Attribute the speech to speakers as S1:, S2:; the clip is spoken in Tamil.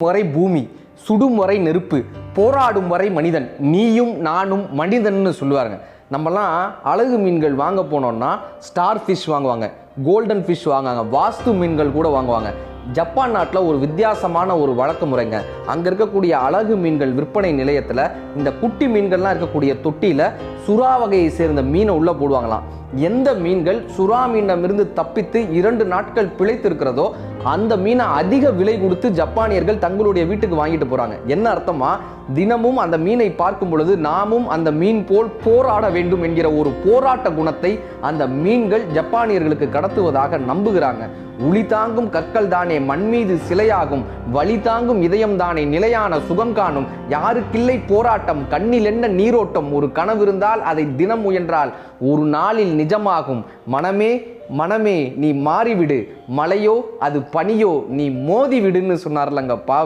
S1: வரை பூமி, சுடும் வரை நெருப்பு, போராடும் வரை மனிதன், நீயும் நானும் மனிதன்னு சொல்லுவாருங்க. நம்மலாம் அழகு மீன்கள் வாங்க போனோம்னா ஸ்டார் ஃபிஷ் வாங்குவாங்க, கோல்டன் ஃபிஷ் வாங்குவாங்க, வாஸ்து மீன்கள் கூட வாங்குவாங்க. ஜப்பான் நாட்டில் ஒரு வித்தியாசமான ஒரு வழக்கு முறைங்க. அங்கே இருக்கக்கூடிய அழகு மீன்கள் விற்பனை நிலையத்தில் இந்த குட்டி மீன்கள்லாம் இருக்கக்கூடிய தொட்டியில் சுறா வகையை சேர்ந்த மீனை உள்ளே போடுவாங்களாம். எந்த மீன்கள் சுறா மீனிடமிருந்து தப்பித்து 2 நாட்கள் பிழைத்து இருக்கிறதோ அந்த மீனை அதிக விலை கொடுத்து ஜப்பானியர்கள் தங்களுடைய வீட்டுக்கு வாங்கிட்டு போறாங்க. என்ன அர்த்தமா, தினமும் அந்த மீனை பார்க்கும் பொழுது நாமும் அந்த மீன் போல் போராட வேண்டும் என்கிற ஒரு போராட்ட குணத்தை அந்த மீன்கள் ஜப்பானியர்களுக்கு கடத்துவதாக நம்புகிறாங்க. உளி தாங்கும் கற்கள் தானே மண் மீது சிலையாகும், வலி தாங்கும் இதயம் தானே நிலையான சுகம் காணும், யாருக்கில்லை போராட்டம், கண்ணில் என்ன நீரோட்டம், ஒரு கனவு இருந்தால் அதை தினம் முயன்றால் ஒரு நாளில் நிஜமாகும், மனமே மனமே நீ மாறிவிடு, மழையோ அது பனியோ நீ மோதி விடுன்னு சொன்னார்லங்கப்பா.